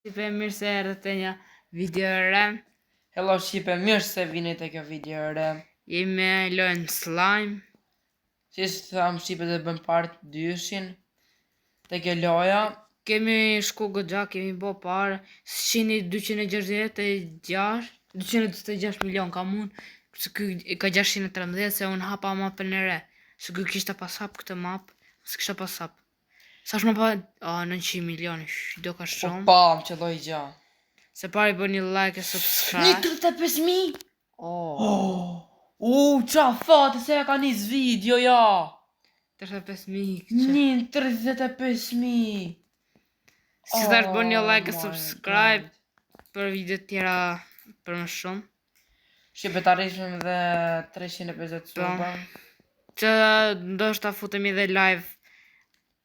Shqipe, mirë se erdhët te një video e re. Hello Shqipe, mirë se vini te kjo video e re. Jemi me lojën slime. Si tham Shqipe dhe bëm part 2-shin te kjo loja. Kemi shku goxha, kemi bo parë 226 milion ka mund. Se ky ka 613 se unë hapa mapën e re. Se ky kishte pas hap këtë map, se kishte pas hap. Sa shma pa 900 milion, do ka shumë. Po, më qëlloj gja. Se pari bë një like e subscribe. 35.000. Qa fati se ka nis video ja. 35.000. 35.000. Si tash bën një like e my subscribe God. për video tjera për më shumë. Shqipe ta rishëm dhe 350 suba. Që ndoshta futemi dhe live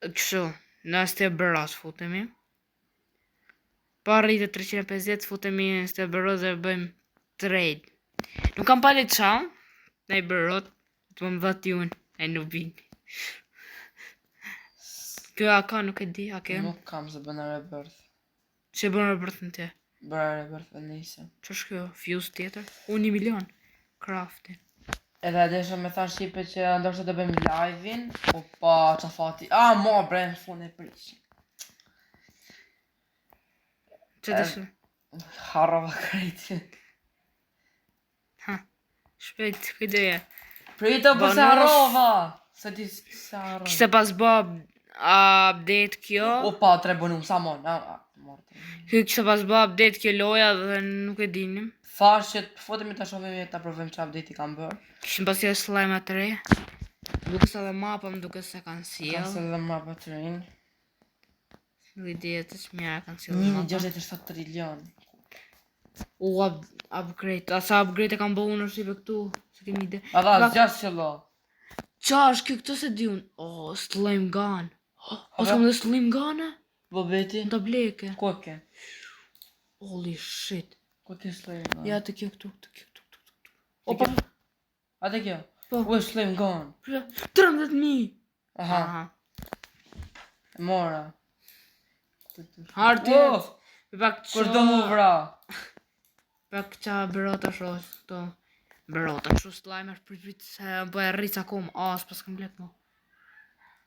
kështu, në Stebros futemi. Pa rritë 350 futemi në Stebros dhe bëjmë trade. Nuk kam pali qa, ne i bërot, të më dhët ju e nuk bini. Kjo a ka nuk e di, a ke? Nuk kam se bëna rebirth. Që bën rebirth në te? Bëra rebirth dhe nisëm. Që është kjo? Fuse tjetër? 1 milion. Crafting. Edhe desha me thanë Shqipe që ndoshta të bëjmë live-in. Po qa fati. Mo bre në fund e prishin. Që desha? Harrova krejti. Shpejt, këdeje. Prito po se harrova. Se ti se harrova. Kishte pas bë update kjo. Opa, tre bënum, sa mon. Kjo kishte pas bë update kjo loja dhe nuk e dinim. Thash që të fotemi ta shohim ta provojmë çfarë update i kam bërë. Kishim pas jo slime të re. Duke se dhe mapa më duke se kanë sjell. Ka se dhe mapa të rinë. Nuk i di të çmira kanë sjell mapa. 1.67 trilion. Upgrade. Asa upgrade e kam bëu në Shqipe këtu. Se kemi ide. A dha zgjas qëllo. Qa është kjo këtë se di unë? Slime gun. O s'kam dhe slime gun e? Bobeti? Në tableke. Ku e ke? Holy shit. Ku ke slime gun? Ja të kjo këtu. Opa. A te kjo? Po. U e slime gun. 13.000. Aha. E mora. Harti. Pak Kur do mu vra. Pak qa bërota shosh këto. Bërota kështu slime është prit se po e rric akoma. S'pas kam blet mo.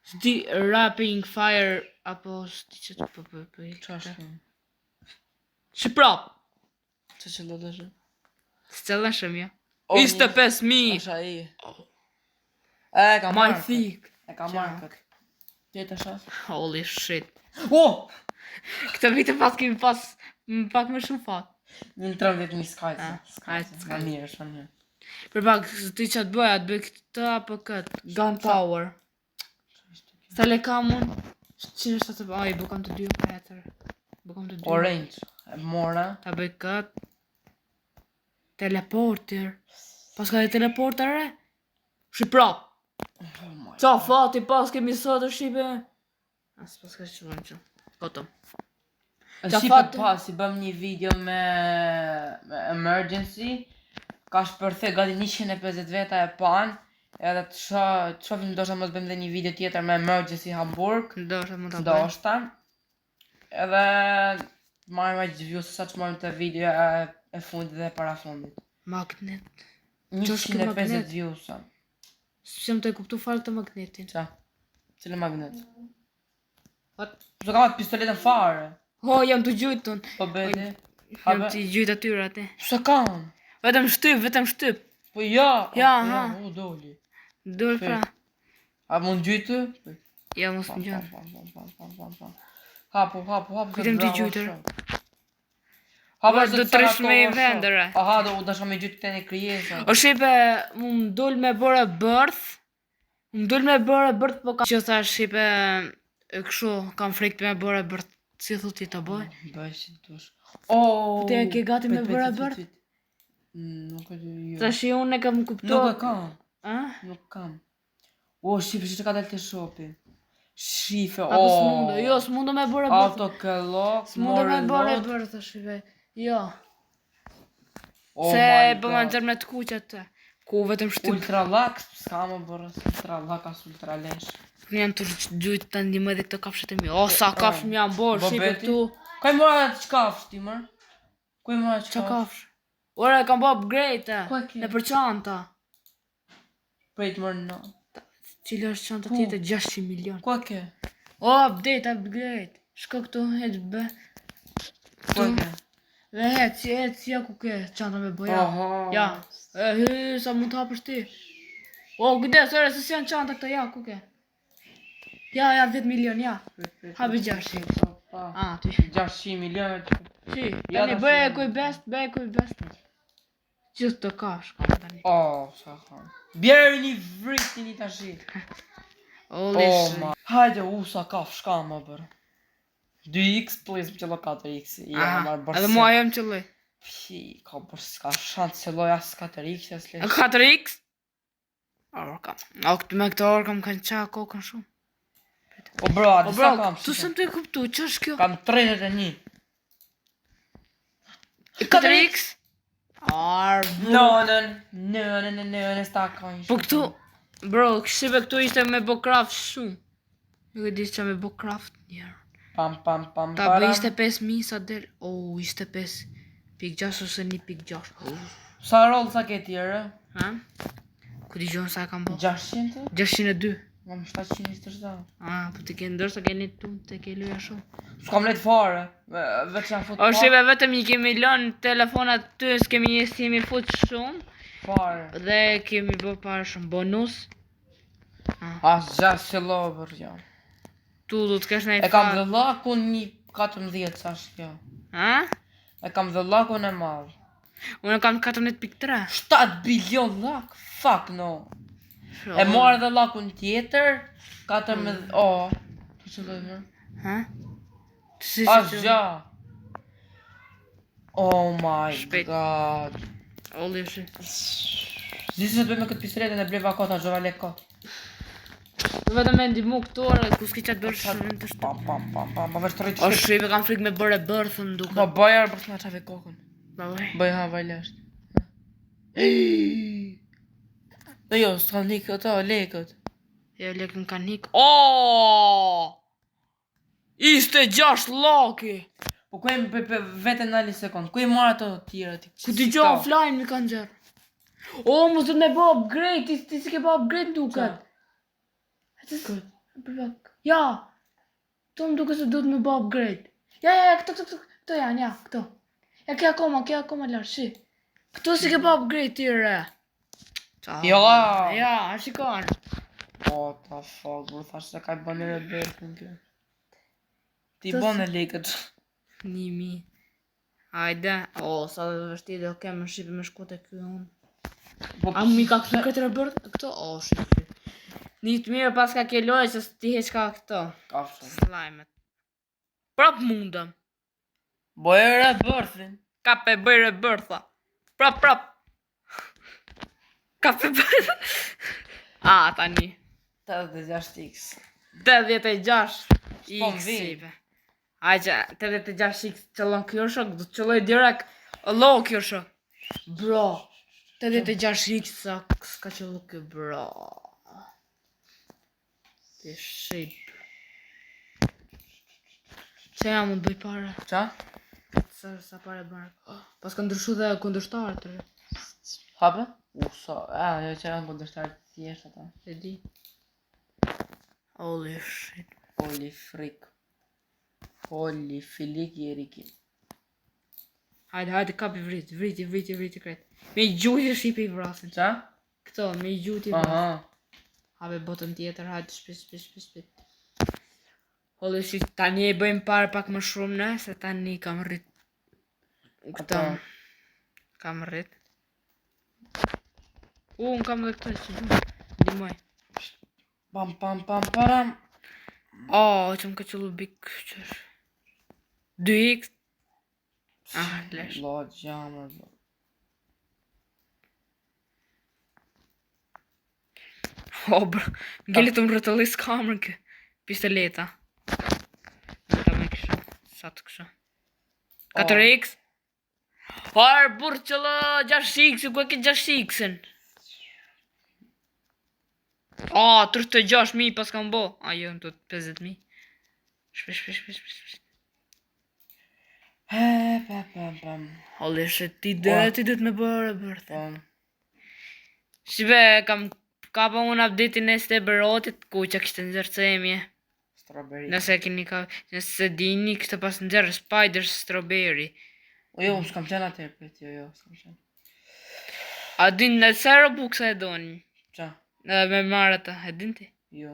S'di rapping fire apo s'di që të për Qa është? Shqiprap. Qa që do të shë? S'cella shumë ja. 25.000. Asha i. E ka My marrë. thick. E ka marrë këtë. Tjetë shas. Holy shit. Këtë vite pas kemi pas pak më shumë fat. 13.000 skajtë. Hajtë, Nga mirë, është mirë. Për pak, ti që të bëja, të bëj këtë apo këtë. Gun power. Sa le kam unë? 170, aj, bukam të dy petër. Orange. E mora. Ta bëj këtë. Teleporter. Pas ka dhe teleporter e? Shqiprap. Qa fati pas kemi sot të Shqipe? As pas ka që vëmë që. Potom. Shqipe pas, i bëm një video me emergency. Ka shpërthe gati 150 veta e pan. Edhe të shofim ndosha mos bëjmë dhe një video tjetër me emergency Hamburg. Ndosha më të bëjmë. Ndoshta. Edhe marrë me gjithë views sa që marrëm të video e fundit dhe para fundit. Magnet. 150 views. S'jam të e kuptu falë të magnetin. Qa? Cile magnet? What? Pëso ka matë pistoletën fare. Jam të gjujtën. Po bedi. Jam të gjujtë atyra ati. Pëso kam? Vetëm shtyp. Po ja. Ja, O doli. Dole pra. A mund gjujtë? Ja, mos më gjojnë. Hapu. Kujtëm t'i gjujtër. Hapu do të rish me i vendere. Aha, do u dasha me gjujtë këte një kryesa. O Shqipe, më dull me bërë bërth. Po ka që tha Shqipe, këshu, kam frikt me bërë bërth. Si thu ti të bëj? Bëj si të dush. Po te ke gati me bërë bërth? Nuk e ju. Ta shi unë e kam kuptu. Nuk e kam. Nuk kam. Shqipe që ka del të shopi. Shife, apo s'mundo, jo, s'mundo me bërë bërth. Autokelok, s'mundo me bërë bërth, Shqipe. Jo. Se bëma në tërme të kuqët të. Ku vetëm shtyp. Ultra lux, s'ka më bërës. Ultra lux, as ultra lesh. Në janë të gjujtë të ndime dhe këtë kafshet e mi. Sa kafsh më janë borë, Shqipe këtu. Ka i mora të qkafsh ti mër? Ku i mora Qa qkafsh? kafsh? Ora kam bo upgrade Ku e ke? në për çanta. Prejt mër në. Cila është çanta Ku? tjetër 600 milion. Ku e ke? O, upgrade. Shko këtu, hec bë. Ku e ke? Dhe hec, ja ku ke çanta me boja. Aha. Ja. Sa mund të hapësh ti? O, kujdes, ore, se si janë çanta këto, ja, ku ke? Ja, 10 milion, ja. Habi 600. Ah, ty. 600 milion. Si, Ja, tani tash bëj janë. kuj best. Gjithë të kash, kam tani. Oh, sa kam. Bjerë një vritin i tashi. Holy Oh, shit. ma. Hajde, sa kafsh ka më bërë. 2x plus më qëllo 4x. Ja, marë bërse. Edhe mua jem qëlloj. Pi, ka bërë s'ka shanë të qëlloj as 4x, as E lesh. 4x? Orka. O, me këto orka më kanë qa kokën shumë. O bro, a O disa bro, kam tu shite. sem të e kuptu, që është kjo? Kam 31. 4x? Arë, Në, s'ta ka një po këtu, bro, këshive këtu ishte me bo craft shumë. Nuk e di që me bo craft njerë. Pam, Ta bë ishte 5.000 sa del, ishte 5.6 ose 1.6. Sa roll sa ke tjere? Ha? Ku di gjonë sa kam bo? 600? 602. Mam 727. Po të ke ndërsa keni tumë të ke luja shumë. S'kam let fare. Veç janë fut O shive vetëm i kemi lënë telefonat të s'kemi një si jemi fut shumë. fare. Dhe kemi bë parë shumë bonus. As gjas që lovër jam. Tu du të kesh në E kam dhe lakun një 14 sa shkjo. Ha? E kam dhe lakun e madh. Unë kam 14.3. 7 bilion lak? Fuck no. E marrë dhe lakun tjetër. 14... O. Të që dojmë? Ha? Si As gja. Oh my Shpejt. god. Olli shi. Zdi se të bëjmë këtë pistoletin e bleva kota, gjova le kot. Vetëm me ndihmu këtu orë, ku s'ki qatë bërë shumë të shtë. Pa veç të rritë O shive kam frikë me bërë e bërthën duke. Pa bajar për s'na qave kokën. Ba vaj. Bëj ha vajlasht. Dhe jo, s'ka një këto, lekët. Jo, lekën ka nikë. Oooo! Ishte 6 laki! Po ku e më vete në ali sekund, ku i marrë ato tjera ti? Ku t'i gjo offline mi kanë gjerë. O, mos të me bo upgrade, ti si ke bo upgrade duket. Ja, këto më duke se duhet me bo upgrade. Ja, këto janë, ja, këto. Ja, ke akoma lërë, shi. Këto si ke bo upgrade ti re. Ja, shikon. What the fuck, bro, thash se ka i bënë e bërë në kjo. Ti bënë e lekët. 1.000. Hajde. O, sa dhe vështiri, oke, më shqipe me shku të kjo unë. A mi ka këtu këtë rëbërë këto? O, shqipe. Një të mirë pas ka ke lojë që s'ti heq ka këto. Ka shumë. Slajmet. Prap mundëm. Bojë e bërthin. Kape bëjre bërtha. Prap. Kape bërtha. Tani. 86x. 86. S'po m'vi. X-ive. Ajde, 86x qëllon kjo shok, du të qëlloj direkt. Allo kjo shok. Bro. 86x s'ka qëllu kjo, bro. Ti shqip. Që ja mund bëj pare? Qa? Sa pare bërë. Pas ka ndryshu dhe kundërshtarë të rë. Hape? Sa, jo që janë kundërshtarë të thjesht ata. E di. Holy shit. Holy freak. Holy filik i eriki. Hajde, kapi vriti kret. Me i gjuti shqipe i vrasin. Qa? Këto, me i gjuti i vrasin. Aha. Habe botën tjetër, hajde shpit. Holy shit, tani e bëjmë parë pak më shumë ne, se tani kam rrit. Këto. Kam rrit. Unë kam dhe këto që du. Dimoj. Param. Që më ka qëllu big qësh. 2x. Lesh. Lo, gjamër, bro. Bro, ngelli të më rëtëlli s'kamër kë. Pistoleta. Në ta me kësha. Sa të kësha. 4x. Burë qëllë 6x, ku e ke 6x-ën? 36.000 pas kam bo. Jo, në të 50.000. Shpesh. Holy shit, ti Ua. do të më bërë bërth. Po. Shive, ka pa unë update-in e Steberotit, ku që kishte nxercemje. Strawberry. Nëse dini, kishte pas nxerë Spider Strawberry. Jo, unë s'kam qenë atër për ti, jo, s'kam qenë. A din në se Robuxa e doni? Qa? Me marrë ata, e din ti? Jo.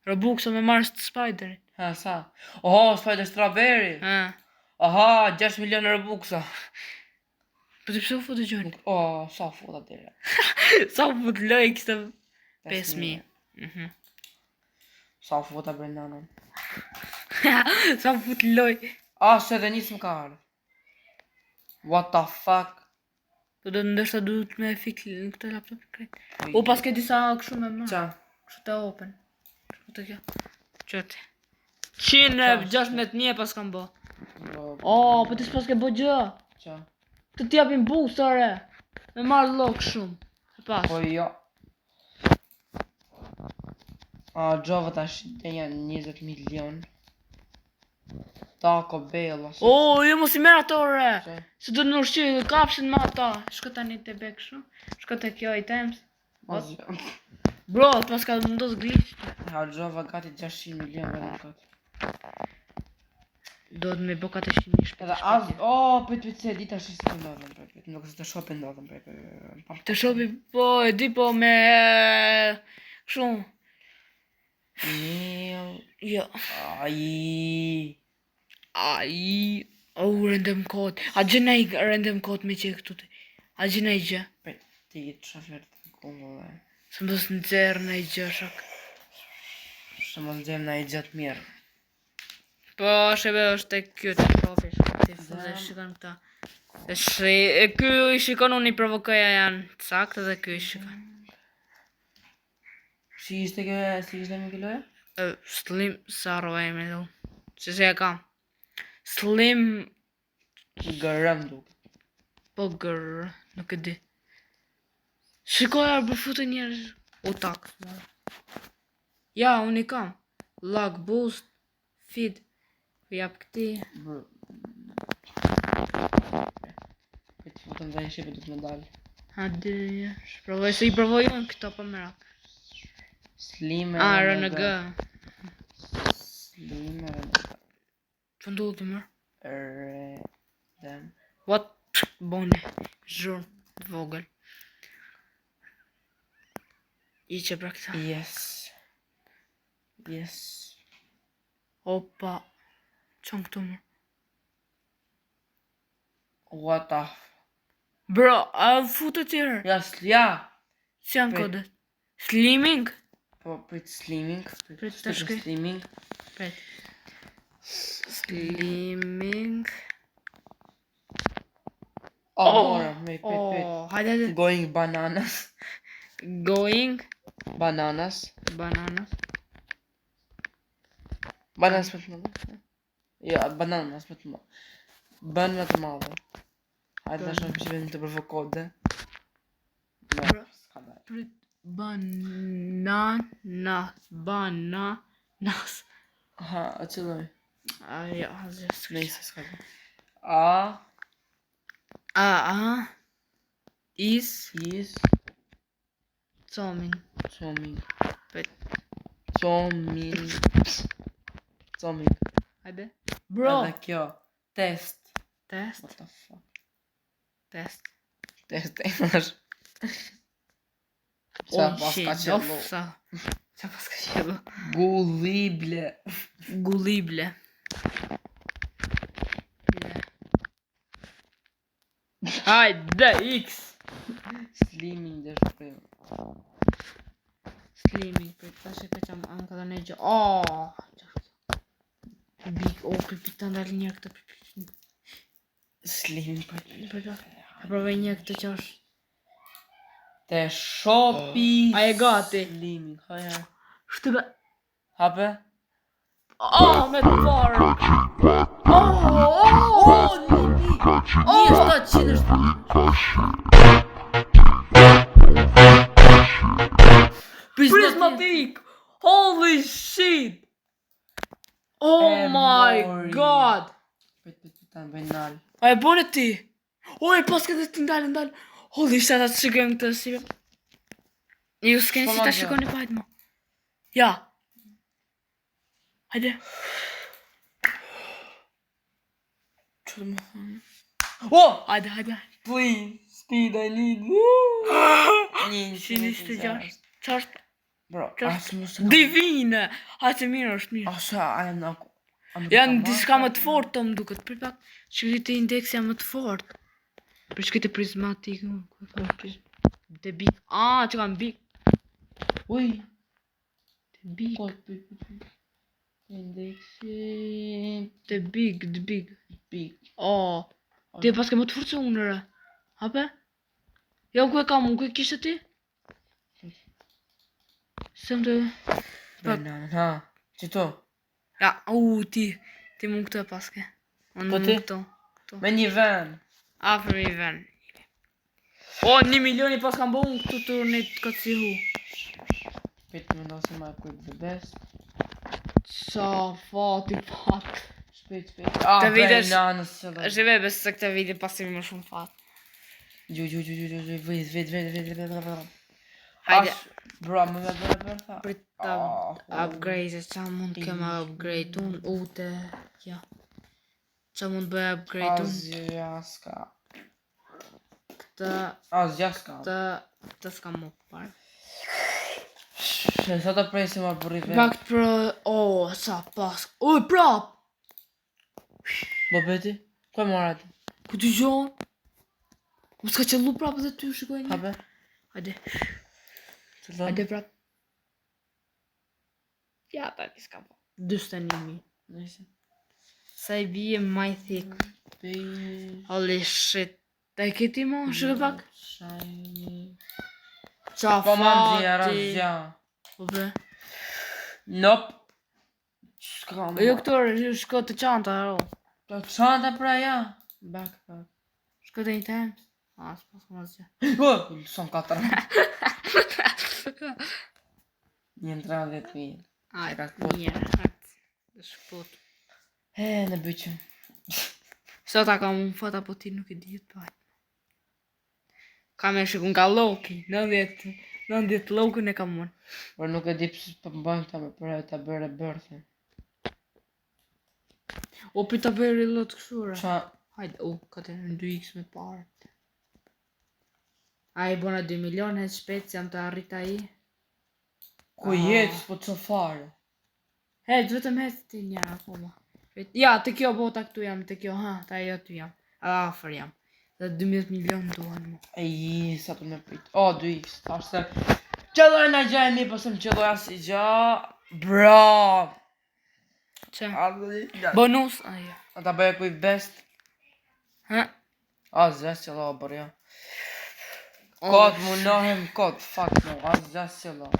Robuxa me marrë Spiderit. Ha, sa? Oho, Spider Strawberry. Ha. Aha, 6 milion Robuxa. Po të pse u futë gjoni? Oh, sa fut atëre. Sa u futë loj kishte 5.000. Mhm. Sa fut a Brendanën. Sa u futë loj. Ah, se dhe nisëm ka ardhë. What the fuck? Po do ndoshta duhet me fik në këtë laptop krejt. O pas ke disa kështu me marrë. Qa? Kështu të open. Kështu të kjo. Qëti. 116 pas kam bo. Oh, po ti s'pas ke bo gjë. Qa? Të t'japin boost, ore. Me marrë lok shumë. E pas. Po jo. A, gjove tash të janë 20 milion. Taco Bell, ose... Oh, jo mos i merr ato, ore. Qa? Se do të në ushqy, kapshin me ata. Shko tani te bek shumë. Shko te kjo items. Mos jo. Bro, pas ka mundos glitch. Ha, gjove gati 600 milion vetëm këtë. Do të me bo 400 një shpet. Edhe az... Oh, pëjt se dita shi s'ke ndodhën, pëjt. Nuk se të shopi ndodhën, pëjt. Të shopi, po, e di po me... Shumë. Nil... Jo. Ai... Ai... Oh, random code. A gjena i random code me që këtu të. A gjena i gjë. Pëjt, ti të shofer të kungu dhe... Se më dos në zerë në i gjë shak. Se më nxem na i gjatë mirë. Po, shebe është te kjo të shopi. Ti fuze shikon këta. E ky i shikon unë i provokoja janë saktë dhe ky i shikon. Si ishte me kiloja? Slim saroj me do. Se e kam. Slim Gërëm duke. po gërë, nuk e di. Shikoja për futë njerëz. O tak. Ja, unë i kam. Lag boost, feed. Jap këti. Pëjt futëm dhe i shipe du të me dalë. Ha di, shprovoj se i provoj unë këto për merak. Slim e RNG. Slim e RNG. Që ndodhë të mërë? Dem. What? Bone. Zhurë. Vogël. I që pra këta. Yes. Yes. Opa. Qënë këtu mërë? What the f... Bro, a futë të tjerë? Ja. Si janë Prit. kodet? Slimming? Po, pëjt slimming. Prit të shkoj. Slimming. Prit. Slimming. More, me pëjt. Oh, hajde. Going bananas. Going. Bananas. Bananas. Bananas me të madhe. Ja, bananas me të madhe. Bën me të madhe. Hajde në shumë që të provokode. Bro. S'ka daj. Prit. Bananas. Bananas. Aha, a qëlloj. Ja, hazë. Nejse, s'ka daj. Is. Coming. Coming. Prit. Coming. Hajde. Bro. Edhe kjo. Test. Test. What the fuck. Test. Test e nash. Qa pas ka qellu. Qa pas ka qellu. Gullible. Gullible. Hajde, X. Slimming dhe shprejmë. Slimming, për të tashe ka qam anka dhe ne gjë. Oh, big, për të ndalë një këtë për. Slimming për të. A provej një këtë që është. Te shopi. A e gati. Slimming, haja. Shtybe. Hape? Oh, me të parë. Një shtë qinë është. Prismatic. Holy shit. Oh my god. Ta në bëjnë nalë. A e bone ti? Oj, pas këtë ti ndalë. Holy shit, atë shikojmë këtë si. Ju s'keni si ta shikoni pa hajtë mo. Ja. Hajde. Që të më thëmë? Oh! Hajde. Please, speed, I need. Shini 26. Qartë? Bro, asë më së Divine! Hajtë mirë, është mirë. Asë, a jam në... Janë diska më të fort të më duket. Për pak, shkrit e indeksja më të fort. Për shkrit e prismatik. Të big. Që kam big. Uj! Të big. Kod, indeksi... Të big. Big. Ti e pas ke më të forcu unëre. Hape? Jo, ku e kam unë, ku e kishtë ti? Se më të... Banana, ha. Që to? Ja, ti mund këto e paske. Po ti? Me një ven. Afër i ven. 1 milion i pas kam bo unë këtu turnit këtë si hu. Shpejt me ndonë se ma quick the best. Qa fati pak. Shpejt. Të videosh- nanës që dhe. Shqive besë se këtë video pasi më shumë fat. Gju, vit. Hajde. Bro, më bërë tha. Për të upgrade, qa mund kema upgrade unë ute. Ja. Qa mund bëj upgrade unë. Azjaska. Këtë s'kam më parë. Sa të prej se ma përri vetë. Bakt pro... sa pas... prap! Bo beti? Ku e mora ti? Ku t'i gjohën? Më s'ka qëllu prap dhe ty shikoj një. Hape? Hajde. Të dhëmë? Hajde prap. Ja, ta ki s'ka po. 21.000. Nëjse. Sa i bije my thick. Bish... Holy shit. Ta i kiti mo, shikoj pak. Shiny... Qa Po ma fati. nëzija, razja. Po bre. Nope. S'ka më. Jo këtore, shko të qanta, ro. Të qanta pra ja. Backpack. Shko të një temë. S'pas më asgjë. Son 4. Një 30.000. Ajde, ka kut. mirë. Hajde. Shkput. Në byqëm. Sota kam unë fata po ti nuk e dihet pa. Kam e shikun nga Loki, 90 Loki e kam unë. Por nuk e di pësë për mbajnë ta me përre ta bërë bërthe. Për ta bërë lot këshura. Qa? Hajde, këtë në 2x me parë. A i bona 2 milion e shpet jam të arrita i. Ku jetë, s'po të fare. Vetëm ti njëra akoma. Ja, të kjo bota këtu jam, të kjo, ta jo të jam. Afer jam. Dhe 12 milion duan mu. Sa të me prit. 2x, thashtë se... Qëlloj në gjaj mi, po se më qëlloj asë i gja... Bro! Që? Bonus? Bonus? Aja. A ta bëje kuj best? Zes qëlloj o bërja. Kod mu nohem kod, fuck no, zes qëlloj.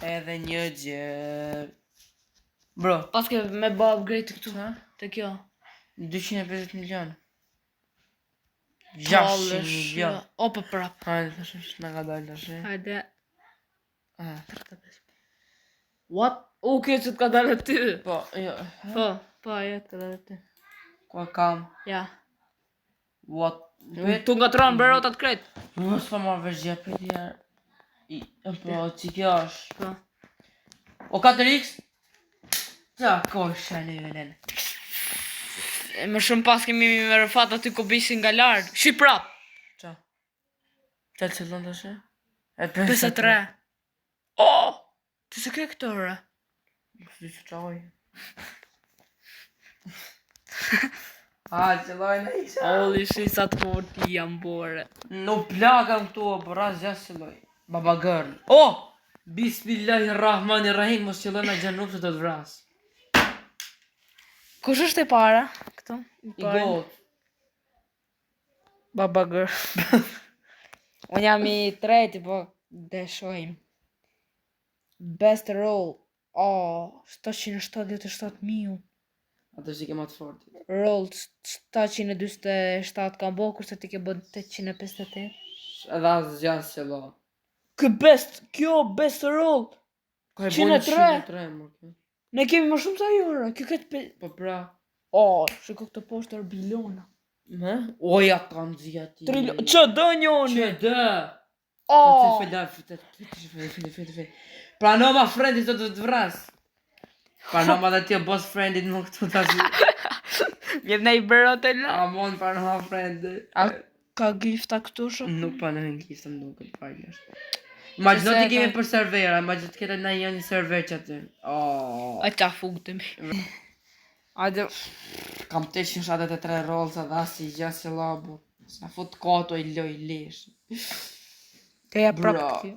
Edhe një gjë... Bro. Paske me bë upgrade këtu. Të kjo. 250 milion. 600 milion. Opa prap. Hajde, të shumë në ka dalë të shumë. Hajde. 35. What? Kjo që t'ka dalë ty. Po, jo. Po, jo t'ka dalë ty. Ko kam? Ja. What? Tu nga tronë bërë otat kret. Mos pa marrë vesh gjë për tjerë. Po, që kjo është? Po. O 4x? Qa, ko shani velen. Më shumë pas kemi me rëfat aty ku bishin nga lartë. Shi prap. Qa? Qa të cëllon të shë? 53. Ti se ke këtore? Më shdi që qaj. Qëlloj në isha. Holy shit, sa të forti jam bore. Në plakam këtu o bëraz gjas qëlloj. Baba girl. Bismillahirrahmanirrahim. Mos qëlloj në gjanup që të të vras. Kush është e para? Këto? I gotë. Baba girl. Unë jam i treti, po deshojmë. Best roll. 777.000. Atë që ke ma të forti. Roll 727 kam bo, kurse ti ke bo 858. Edhe asë gjas qëlloj. Kjo best roll. Ka e 103. 103, më kjo. Ne kemi më shumë sa jura, kjo këtë Po pra. O, shiko këtë poshter bilona. Me? Oja kanë zia ti. Që dë njone? Që dë? O, Prano ma frendit të të vras. Prano ma dhe ti o boss frendit më këtu të ashtë. vjet në i bërët e la. Amon prano ma frendit. A ka gifta këtu shë? Nuk prano në ngifta më duke faljash. Imagjino ti kemi për servera, imagjino të kete na një server që aty. A qa fugtemi. Ajde, Kam 873 rolca dhe asi gjasë labu. Sa fut kato i loj lesh. te ja Bra. prap këti.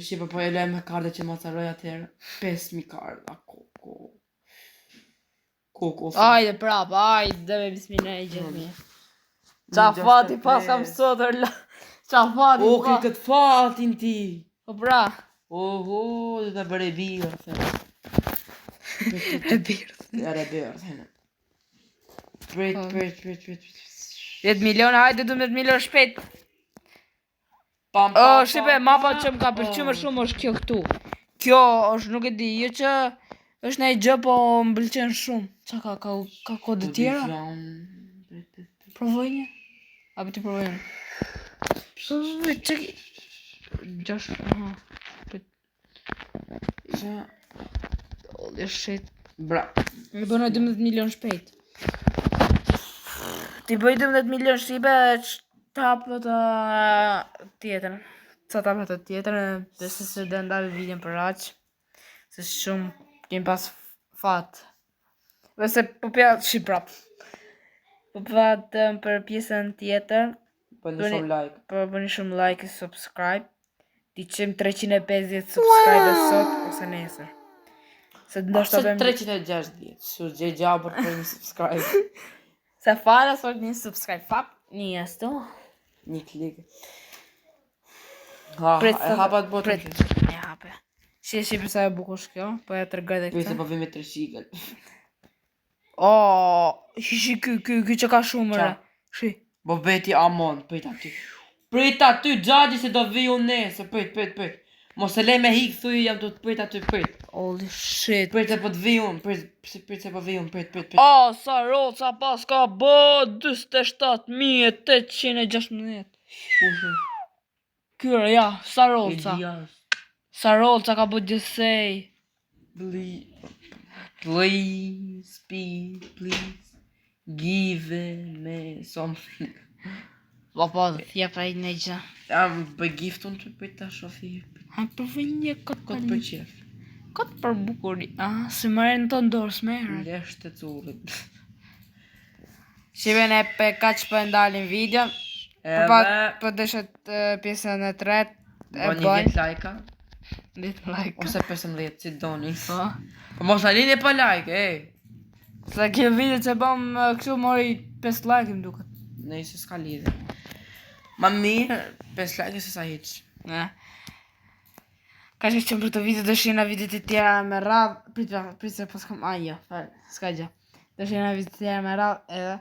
Shqipe po e loj me karde që ma caroj atërë. 5.000 karda, koko. Koko. Ajde prap, ajde me bismillah e gjithë mi. Qa fati pas kam sotër la. Qa fati O, pas. këtë fatin ti. Po pra. Oho, dhe të bërë e birë, thënë. E birë. Ere birë, thënë. Prit. 10 milion, hajde 12 milion shpejt. Pam, O, shipe, mapa që më ka pëlqy më shumë është kjo këtu. Kjo është, nuk e di, jo që është nej gjë, po më pëlqen shumë. Qa ka kode tjera? Provoj një? Apo ti provoj një? Që ki... Gjash, aha. Holy shit. Bra. Më bëna 12 milion shpejt. Ti bëj 12 milion shqipe, tapët tjetër. Ca tapët tjetër, dhe se dhe ndalë videon për aq. Se shumë kem pas fat. Vese po pja shqiprap. Po patëm për pjesën tjetër. Po në shumë like. Po bëni shumë like e subscribe. Ti qim 350 subscribe sot ose nesër. Se ndoshta Se bëjmë 360, që gjej gjabër për një subscribe. se fara sot një subscribe fap, një asto. Një klik. Ha, e hapat botën prit. që. E hape. Shi përsa e bukur shkjo, po e tërgoj dhe Pise këtë. po vime 3 shigël. O, shi ky që ka shumë Qa? mëre. Shi. Bo beti amon, prit aty. Prit aty, gjaji se do vi unë nesër, prit. Mos e lej me hik, thuj jam të prit aty, prit. Holy shit. Prit se po të vi unë, prit se po vi unë, prit. O, sa roca pas ka bë 27.816. Ushe. Kyre, ja, sa roca. Elias. Sa roca ka bë gjithsej. Please, give me something. Po, thjep ai në gjë. Jam bëj giftun të pëjt ta shofi. Ha, përvoj një Këtë këtë për qef. Këtë për bukuri. Se më rejnë të ndorë, s'merë. Lesh të curit. Shive ne pe kaq për ndalin video. Për dëshët pjesën e tret. E Bo një bëjnë. 10 like-a. 10 like. Ose 15, si doni. Po. Po mos alini pa like, Se kjo video që bëm kështu mori 5 like më duket. Nej se s'ka lidhe. Ma mirë, 5 like se sa hiq. Ne. Ka që qëmë për të video, dëshirë në videot e tjera me radhë. Prit se pas kam ajo, s'ka gjë. Dëshirë në videot e tjera me radhë edhe.